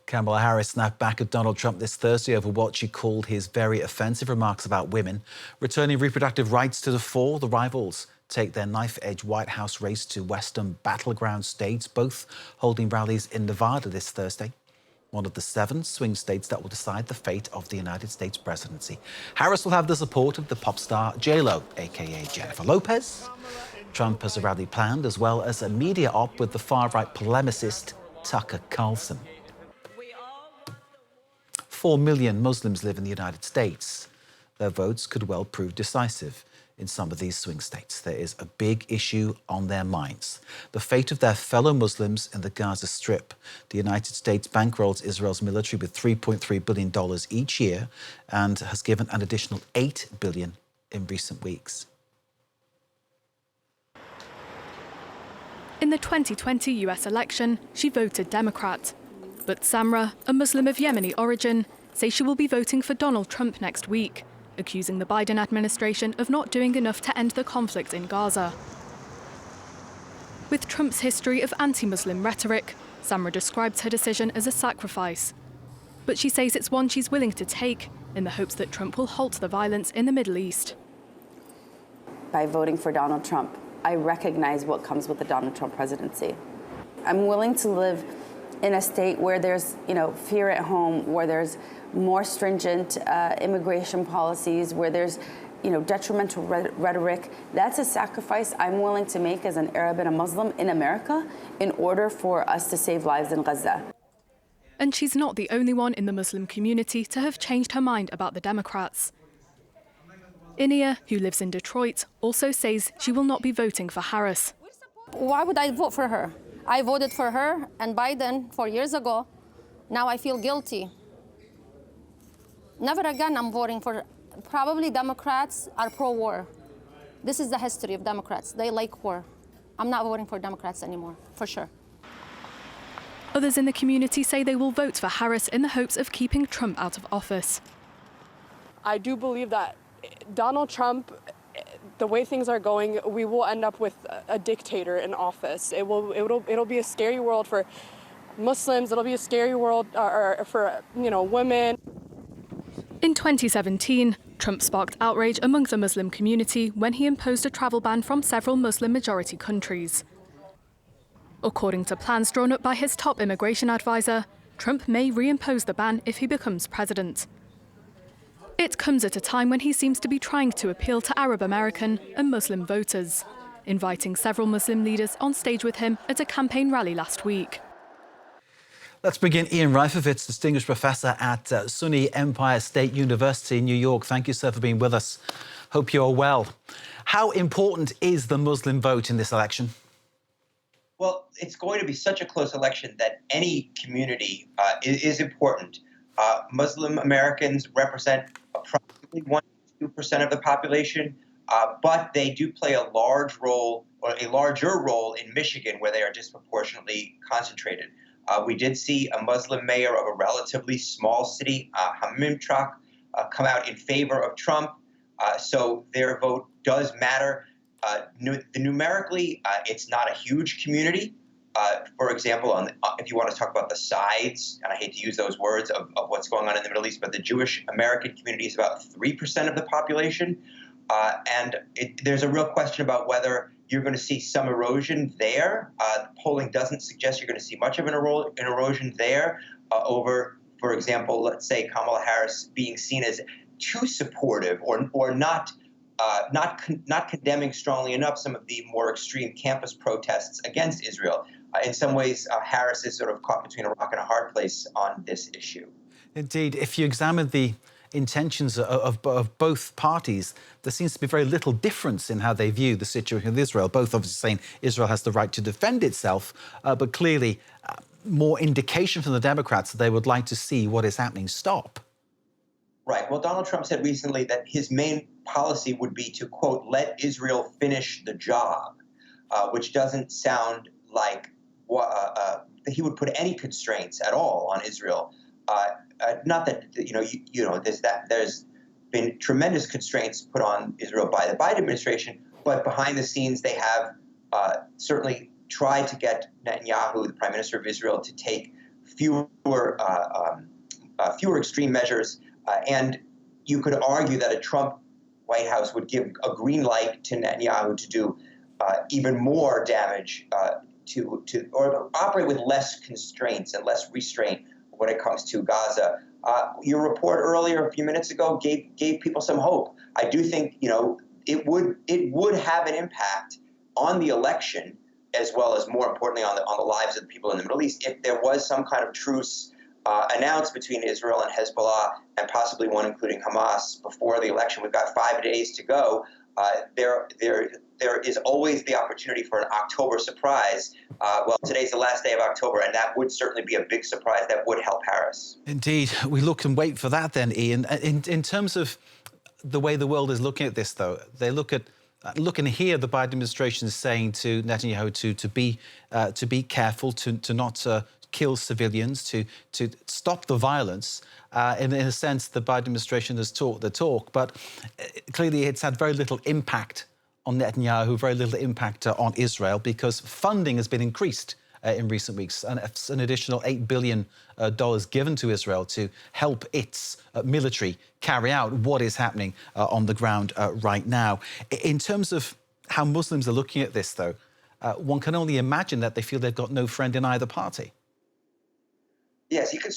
Kamala Harris snapped back at Donald Trump this Thursday over what she called his very offensive remarks about women. Returning reproductive rights to the fore, the rivals take their knife-edge White House race to western battleground states, both holding rallies in Nevada this Thursday, one of the 7 swing states that will decide the fate of the United States presidency. Harris will have the support of the pop star J-Lo, aka Jennifer Lopez. Trump has a rally planned, as well as a media op with the far-right polemicist Tucker Carlson. 4 million Muslims live in the United States. Their votes could well prove decisive in some of these swing states. There is a big issue on their minds: the fate of their fellow Muslims in the Gaza Strip. The United States bankrolls Israel's military with $3.3 billion each year and has given an additional $8 billion in recent weeks. In the 2020 US election, she voted Democrat. But Samra, a Muslim of Yemeni origin, says she will be voting for Donald Trump next week, accusing the Biden administration of not doing enough to end the conflict in Gaza. With Trump's history of anti-Muslim rhetoric, Samra describes her decision as a sacrifice. But she says it's one she's willing to take in the hopes that Trump will halt the violence in the Middle East. By voting for Donald Trump, I recognize what comes with the Donald Trump presidency. I'm willing to live in a state where there's, fear at home, where there's more stringent immigration policies, where there's, detrimental rhetoric. That's a sacrifice I'm willing to make as an Arab and a Muslim in America in order for us to save lives in Gaza. And she's not the only one in the Muslim community to have changed her mind about the Democrats. Inia, who lives in Detroit, also says she will not be voting for Harris. Why would I vote for her? I voted for her and Biden 4 years ago. Now I feel guilty. Never again I'm voting for. Probably Democrats are pro-war. This is the history of Democrats. They like war. I'm not voting for Democrats anymore, for sure. Others in the community say they will vote for Harris in the hopes of keeping Trump out of office. I do believe that Donald Trump, the way things are going, we will end up with a dictator in office. It'll be a scary world for Muslims. It'll be a scary world for women. In 2017, Trump sparked outrage among the Muslim community when he imposed a travel ban from several Muslim-majority countries. According to plans drawn up by his top immigration advisor, Trump may reimpose the ban if he becomes president. It comes at a time when he seems to be trying to appeal to Arab American and Muslim voters, inviting several Muslim leaders on stage with him at a campaign rally last week. Let's bring in Ian Reifowitz, Distinguished Professor at SUNY-Empire State University in New York. Thank you, sir, for being with us. Hope you're well. How important is the Muslim vote in this election? Well, it's going to be such a close election that any community is important. Muslim Americans represent approximately 1 to 2% of the population, but they do play a large role, or a larger role, in Michigan, where they are disproportionately concentrated. We did see a Muslim mayor of a relatively small city, Hamimtrak, come out in favor of Trump, so their vote does matter. Numerically, it's not a huge community. For example, if you want to talk about the sides, and I hate to use those words, of what's going on in the Middle East, but the Jewish American community is about 3% of the population. And there's a real question about whether you're going to see some erosion there. The polling doesn't suggest you're going to see much of an erosion there over, for example, let's say Kamala Harris being seen as too supportive or not condemning strongly enough some of the more extreme campus protests against Israel. In some ways, Harris is sort of caught between a rock and a hard place on this issue. Indeed. If you examine the intentions of both parties, there seems to be very little difference in how they view the situation with Israel. Both obviously saying Israel has the right to defend itself, but clearly more indication from the Democrats that they would like to see what is happening stop. Right. Well, Donald Trump said recently that his main policy would be to, quote, let Israel finish the job, which doesn't sound like that he would put any constraints at all on Israel. Not that, there's been tremendous constraints put on Israel by the Biden administration, but behind the scenes, they have certainly tried to get Netanyahu, the prime minister of Israel, to take fewer extreme measures, and you could argue that a Trump White House would give a green light to Netanyahu to do even more damage or operate with less constraints and less restraint when it comes to Gaza. Your report earlier, a few minutes ago, gave people some hope. I do think, it would have an impact on the election, as well as, more importantly, on the lives of the people in the Middle East, if there was some kind of truce announced between Israel and Hezbollah, and possibly one including Hamas before the election. We've got 5 days to go. There is always the opportunity for an October surprise. Well, today's the last day of October, and that would certainly be a big surprise that would help Harris. Indeed. We look and wait for that then, Ian. In terms of the way the world is looking at this, though, they look and hear the Biden administration saying to Netanyahu to be careful, to not kill civilians, to stop the violence. In a sense, the Biden administration has talked the talk, but clearly it's had very little impact on Netanyahu, very little impact on Israel, because funding has been increased in recent weeks, and an additional $8 billion given to Israel to help its military carry out what is happening on the ground right now. In terms of how Muslims are looking at this, though, one can only imagine that they feel they've got no friend in either party. Yes, you can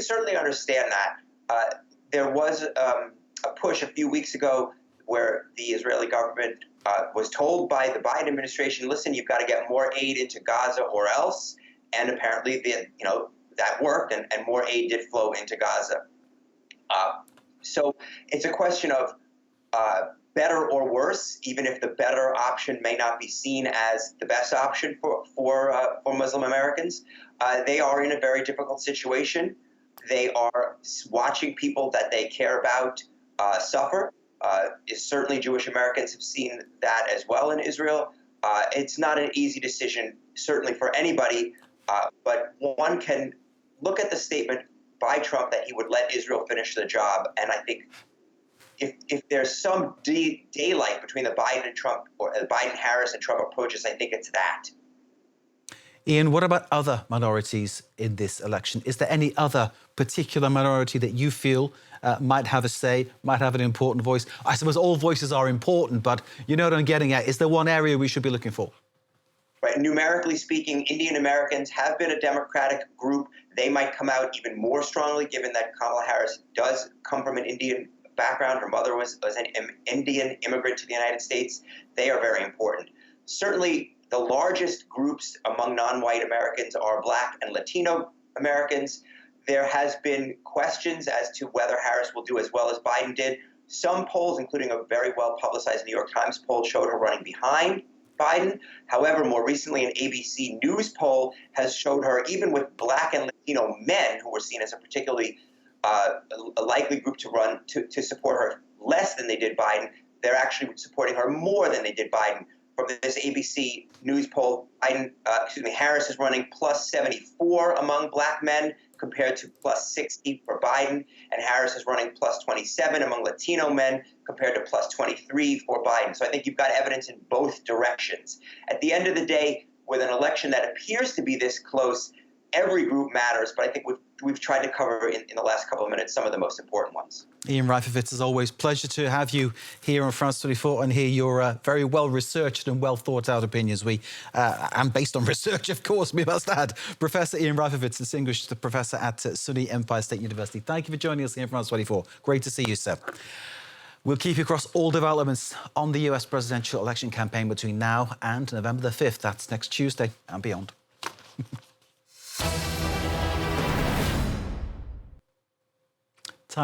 certainly understand that. There was a push a few weeks ago where the Israeli government was told by the Biden administration, listen, you've got to get more aid into Gaza or else. And apparently, that worked, and more aid did flow into Gaza. So it's a question of better or worse, even if the better option may not be seen as the best option for Muslim Americans. They are in a very difficult situation. They are watching people that they care about suffer. Certainly Jewish Americans have seen that as well in Israel. It's not an easy decision, certainly for anybody, but one can look at the statement by Trump that he would let Israel finish the job. And I think if there's some daylight between the Biden and Trump, or the Biden-Harris and Trump approaches, I think it's that. Ian, what about other minorities in this election? Is there any other particular minority that you feel might have a say, might have an important voice? I suppose all voices are important, but you know what I'm getting at. Is there one area we should be looking for? Right. Numerically speaking, Indian Americans have been a Democratic group. They might come out even more strongly, given that Kamala Harris does come from an Indian background. Her mother was an Indian immigrant to the United States. They are very important. Certainly, the largest groups among non-white Americans are Black and Latino Americans. There has been questions as to whether Harris will do as well as Biden did. Some polls, including a very well-publicized New York Times poll, showed her running behind Biden. However, more recently, an ABC News poll has showed her, even with Black and Latino men, who were seen as a particularly a likely group to run to support her less than they did Biden, they're actually supporting her more than they did Biden. From this ABC News poll, Harris is running plus 74 among Black men compared to plus 60 for Biden, and Harris is running plus 27 among Latino men compared to plus 23 for Biden. So I think you've got evidence in both directions. At the end of the day, with an election that appears to be this close, every group matters, but I think we've tried to cover in the last couple of minutes some of the most important ones. Ian Reifowitz, as always, pleasure to have you here on France 24 and hear your very well-researched and well-thought-out opinions. And based on research, of course, we must add. Professor Ian Reifowitz, Distinguished Professor at SUNY-Empire State University. Thank you for joining us here on France 24. Great to see you, sir. We'll keep you across all developments on the US presidential election campaign between now and November the 5th. That's next Tuesday and beyond.